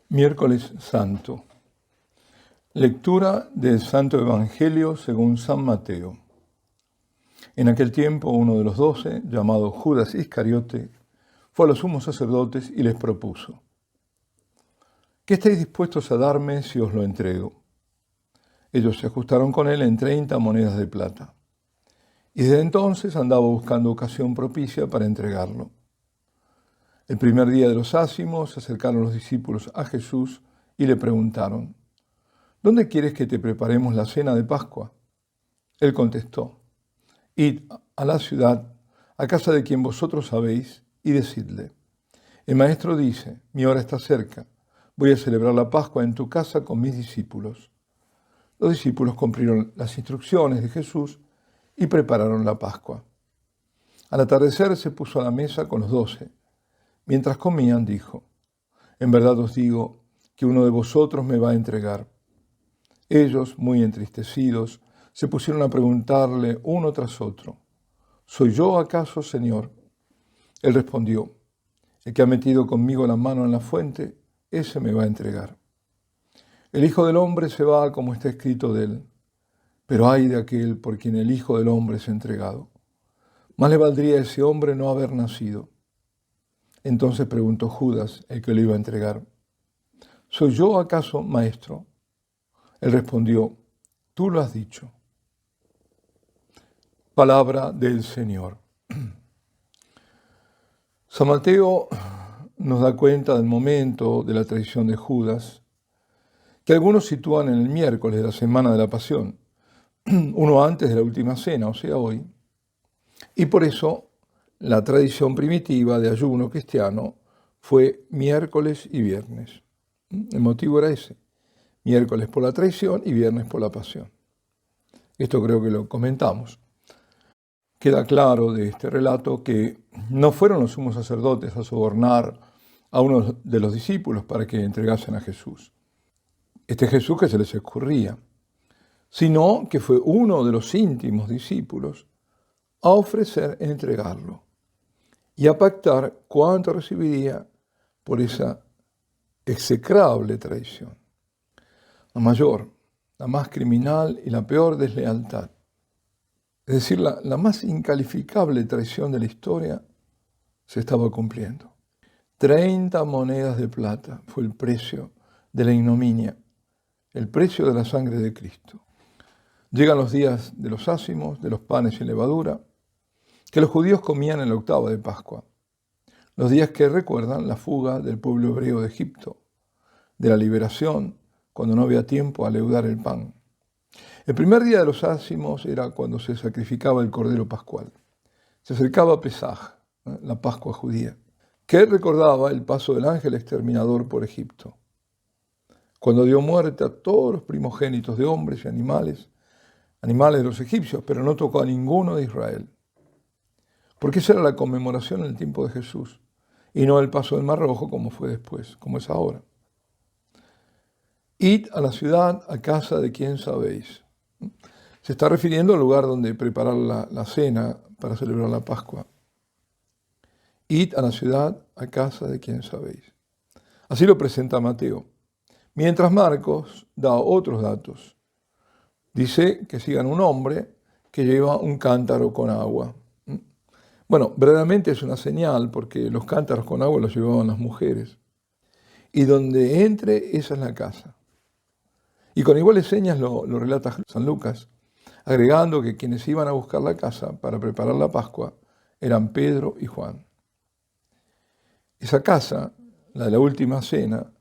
Miércoles Santo. Lectura del Santo Evangelio según San Mateo. En aquel tiempo uno de los 12, llamado Judas Iscariote, fue a los sumos sacerdotes y les propuso: ¿qué estáis dispuestos a darme si os lo entrego? Ellos se ajustaron con él en 30 monedas de plata. Y desde entonces andaba buscando ocasión propicia para entregarlo. El primer día de los ácimos se acercaron los discípulos a Jesús y le preguntaron: ¿dónde quieres que te preparemos la cena de Pascua? Él contestó: id a la ciudad, a casa de quien vosotros sabéis, y decidle: el maestro dice, mi hora está cerca, voy a celebrar la Pascua en tu casa con mis discípulos. Los discípulos cumplieron las instrucciones de Jesús y prepararon la Pascua. Al atardecer se puso a la mesa con los 12. Mientras comían, dijo: en verdad os digo que uno de vosotros me va a entregar. Ellos, muy entristecidos, se pusieron a preguntarle uno tras otro: ¿soy yo acaso, Señor? Él respondió: el que ha metido conmigo la mano en la fuente, ese me va a entregar. El Hijo del Hombre se va como está escrito de él, pero ay de aquel por quien el Hijo del Hombre es entregado. Más le valdría a ese hombre no haber nacido. Entonces preguntó Judas, el que lo iba a entregar: ¿soy yo acaso, maestro? Él respondió: tú lo has dicho. Palabra del Señor. San Mateo nos da cuenta del momento de la traición de Judas, que algunos sitúan en el miércoles de la semana de la Pasión, uno antes de la última cena, o sea, hoy. Y por eso la tradición primitiva de ayuno cristiano fue miércoles y viernes. El motivo era ese: miércoles por la traición y viernes por la pasión. Esto creo que lo comentamos. Queda claro de este relato que no fueron los sumos sacerdotes a sobornar a uno de los discípulos para que entregasen a Jesús. Este Jesús que se les escurría, sino que fue uno de los íntimos discípulos a ofrecer entregarlo y a pactar cuánto recibiría por esa execrable traición. La mayor, la más criminal y la peor deslealtad, es decir, la más incalificable traición de la historia, se estaba cumpliendo. 30 monedas de plata fue el precio de la ignominia, el precio de la sangre de Cristo. Llegan los días de los ácimos, de los panes sin levadura, que los judíos comían en la octava de Pascua, los días que recuerdan la fuga del pueblo hebreo de Egipto, de la liberación, cuando no había tiempo a leudar el pan. El primer día de los ácimos era cuando se sacrificaba el cordero pascual. Se acercaba Pesaj, la Pascua judía, que recordaba el paso del ángel exterminador por Egipto, cuando dio muerte a todos los primogénitos de hombres y animales de los egipcios, pero no tocó a ninguno de Israel. Porque esa era la conmemoración en el tiempo de Jesús, y no el paso del Mar Rojo como fue después, como es ahora. Id a la ciudad, a casa de quien sabéis. Se está refiriendo al lugar donde preparar la cena para celebrar la Pascua. Id a la ciudad, a casa de quien sabéis. Así lo presenta Mateo. Mientras Marcos da otros datos. Dice que sigan un hombre que lleva un cántaro con agua. Bueno, verdaderamente es una señal, porque los cántaros con agua los llevaban las mujeres. Y donde entre, esa es la casa. Y con iguales señas lo relata San Lucas, agregando que quienes iban a buscar la casa para preparar la Pascua eran Pedro y Juan. Esa casa, la de la última cena,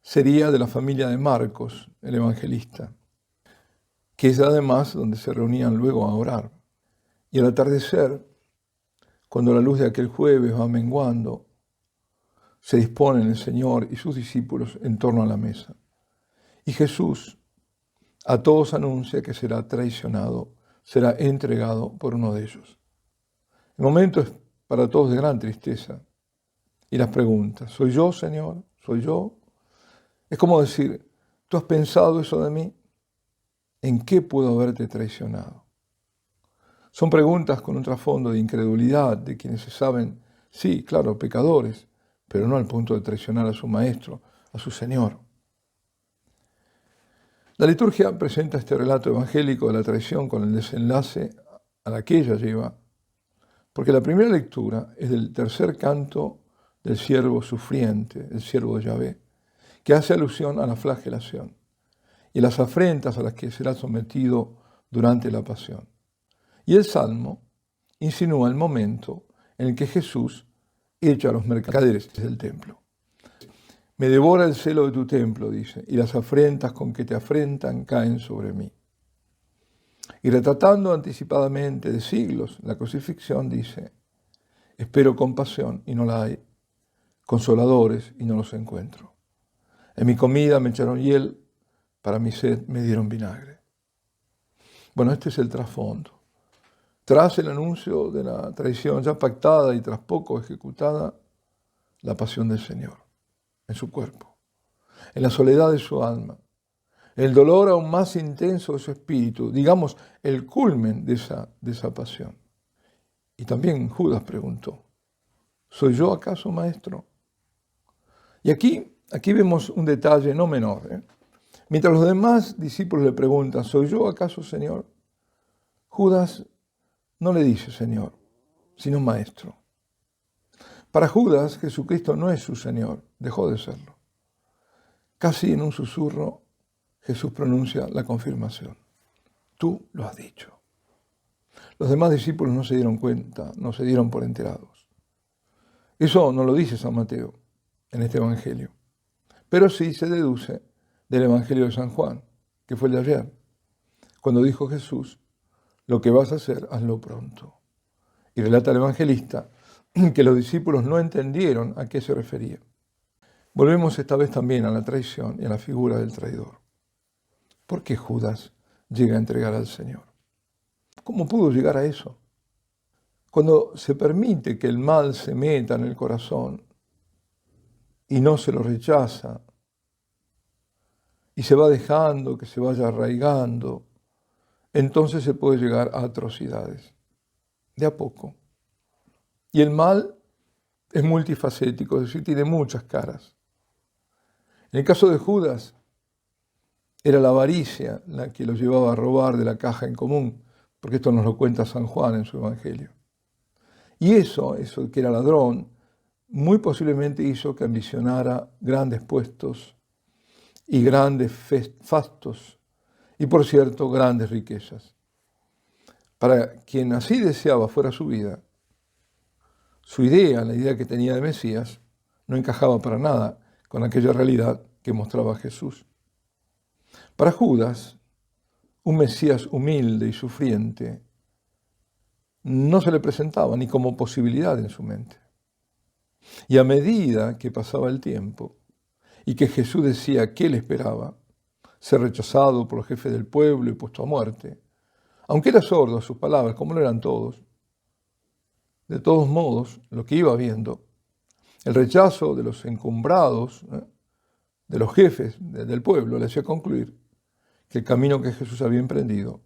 sería de la familia de Marcos, el evangelista, que es además donde se reunían luego a orar. Y al atardecer, cuando la luz de aquel jueves va menguando, se disponen el Señor y sus discípulos en torno a la mesa. Y Jesús a todos anuncia que será traicionado, será entregado por uno de ellos. El momento es para todos de gran tristeza. Y las preguntas: ¿soy yo, Señor? ¿Soy yo? Es como decir: ¿tú has pensado eso de mí? ¿En qué puedo haberte traicionado? Son preguntas con un trasfondo de incredulidad de quienes se saben, sí, claro, pecadores, pero no al punto de traicionar a su maestro, a su Señor. La liturgia presenta este relato evangélico de la traición con el desenlace a la que ella lleva, porque la primera lectura es del tercer canto del siervo sufriente, el siervo de Yahvé, que hace alusión a la flagelación y las afrentas a las que será sometido durante la pasión. Y el Salmo insinúa el momento en el que Jesús echa a los mercaderes del templo. Me devora el celo de tu templo, dice, y las afrentas con que te afrentan caen sobre mí. Y retratando anticipadamente de siglos la crucifixión, dice, espero compasión y no la hay, consoladores y no los encuentro. En mi comida me echaron hiel, para mi sed me dieron vinagre. Bueno, este es el trasfondo. Tras el anuncio de la traición ya pactada y tras poco ejecutada, la pasión del Señor en su cuerpo, en la soledad de su alma, el dolor aún más intenso de su espíritu, digamos, el culmen de esa pasión. Y también Judas preguntó, ¿soy yo acaso maestro? Y aquí vemos un detalle no menor. Mientras los demás discípulos le preguntan, ¿soy yo acaso Señor? Judas no le dice Señor, sino Maestro. Para Judas, Jesucristo no es su Señor, dejó de serlo. Casi en un susurro, Jesús pronuncia la confirmación. Tú lo has dicho. Los demás discípulos no se dieron cuenta, no se dieron por enterados. Eso no lo dice San Mateo en este Evangelio, pero sí se deduce del Evangelio de San Juan, que fue el de ayer, cuando dijo Jesús, lo que vas a hacer, hazlo pronto. Y relata el evangelista que los discípulos no entendieron a qué se refería. Volvemos esta vez también a la traición y a la figura del traidor. ¿Por qué Judas llega a entregar al Señor? ¿Cómo pudo llegar a eso? Cuando se permite que el mal se meta en el corazón y no se lo rechaza, y se va dejando que se vaya arraigando, entonces se puede llegar a atrocidades, de a poco. Y el mal es multifacético, es decir, tiene muchas caras. En el caso de Judas, era la avaricia la que lo llevaba a robar de la caja en común, porque esto nos lo cuenta San Juan en su Evangelio. Y eso que era ladrón, muy posiblemente hizo que ambicionara grandes puestos y grandes fastos, y por cierto, grandes riquezas. Para quien así deseaba fuera su vida, su idea, la idea que tenía de Mesías, no encajaba para nada con aquella realidad que mostraba Jesús. Para Judas, un Mesías humilde y sufriente no se le presentaba ni como posibilidad en su mente. Y a medida que pasaba el tiempo y que Jesús decía que él esperaba, ser rechazado por los jefes del pueblo y puesto a muerte, aunque era sordo a sus palabras, como lo eran todos, de todos modos, lo que iba viendo, el rechazo de los encumbrados, de los jefes del pueblo, le hacía concluir que el camino que Jesús había emprendido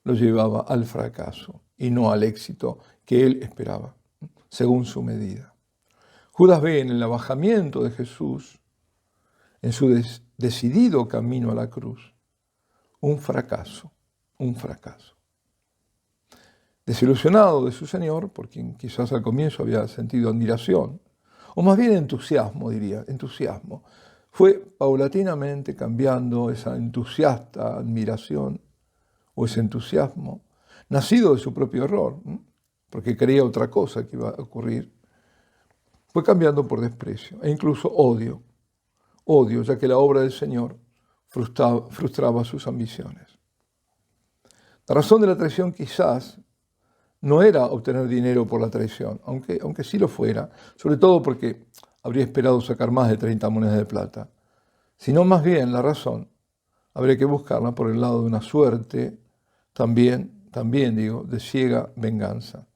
lo llevaba al fracaso y no al éxito que él esperaba, según su medida. Judas ve en el abajamiento de Jesús, en su decidido camino a la cruz, un fracaso. Desilusionado de su Señor, por quien quizás al comienzo había sentido admiración, o más bien entusiasmo, fue paulatinamente cambiando esa entusiasta admiración o ese entusiasmo, nacido de su propio error, porque creía otra cosa que iba a ocurrir, fue cambiando por desprecio e incluso odio, ya que la obra del Señor frustraba sus ambiciones. La razón de la traición quizás no era obtener dinero por la traición, aunque sí lo fuera, sobre todo porque habría esperado sacar más de 30 monedas de plata, sino más bien la razón habría que buscarla por el lado de una suerte, también de ciega venganza,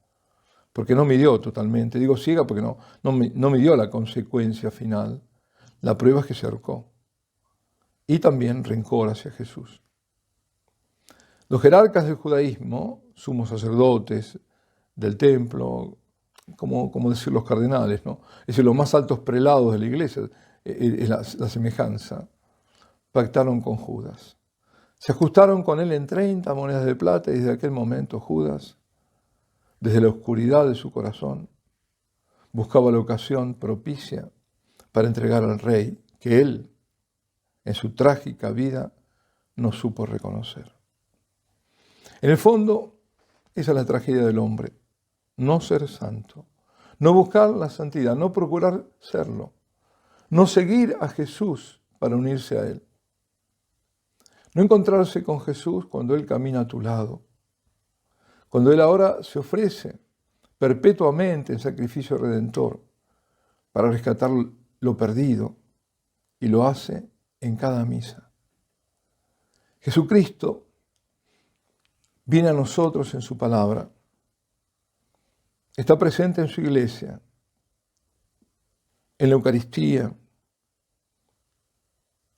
porque no midió totalmente, digo ciega porque no midió la consecuencia final, la prueba es que se ahorcó, y también rencor hacia Jesús. Los jerarcas del judaísmo, sumos sacerdotes del templo, como decir los cardenales, ¿no? Es decir, los más altos prelados de la iglesia, es la semejanza, pactaron con Judas. Se ajustaron con él en 30 monedas de plata y desde aquel momento Judas, desde la oscuridad de su corazón, buscaba la ocasión propicia para entregar al rey que él, en su trágica vida, no supo reconocer. En el fondo, esa es la tragedia del hombre. No ser santo, no buscar la santidad, no procurar serlo, no seguir a Jesús para unirse a Él. No encontrarse con Jesús cuando Él camina a tu lado, cuando Él ahora se ofrece perpetuamente en sacrificio redentor para rescatar lo perdido y lo hace en cada misa. Jesucristo viene a nosotros en su palabra, está presente en su iglesia, en la Eucaristía,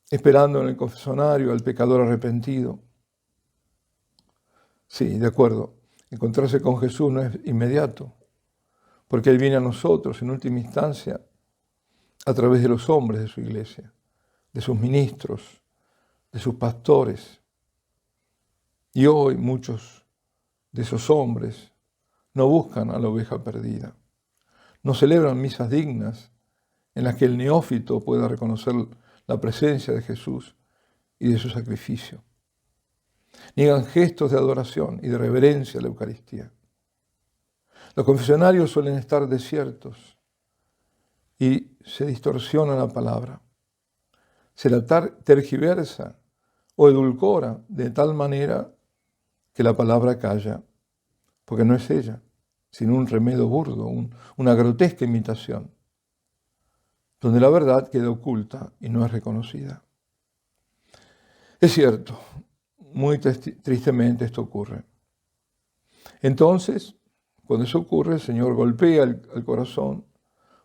esperando en el confesionario al pecador arrepentido. Sí, de acuerdo, encontrarse con Jesús no es inmediato, porque Él viene a nosotros en última instancia a través de los hombres de su iglesia, de sus ministros, de sus pastores. Y hoy muchos de esos hombres no buscan a la oveja perdida, no celebran misas dignas en las que el neófito pueda reconocer la presencia de Jesús y de su sacrificio. Niegan gestos de adoración y de reverencia a la Eucaristía. Los confesionarios suelen estar desiertos y se distorsiona la palabra. Se la tergiversa o edulcora de tal manera que la palabra calla, porque no es ella, sino un remedio burdo, una grotesca imitación, donde la verdad queda oculta y no es reconocida. Es cierto, muy tristemente esto ocurre. Entonces, cuando eso ocurre, el Señor golpea el corazón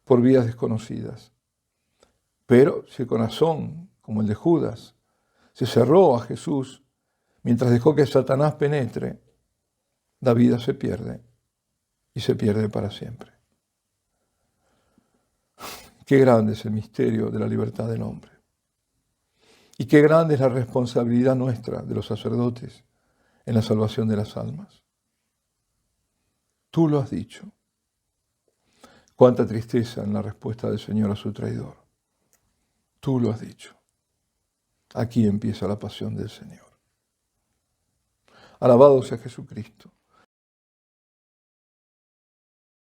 por vías desconocidas. Pero si el corazón, como el de Judas, se cerró a Jesús mientras dejó que Satanás penetre, la vida se pierde y se pierde para siempre. Qué grande es el misterio de la libertad del hombre. Y qué grande es la responsabilidad nuestra, de los sacerdotes, en la salvación de las almas. Tú lo has dicho. Cuánta tristeza en la respuesta del Señor a su traidor. Tú lo has dicho. Aquí empieza la pasión del Señor. Alabado sea Jesucristo.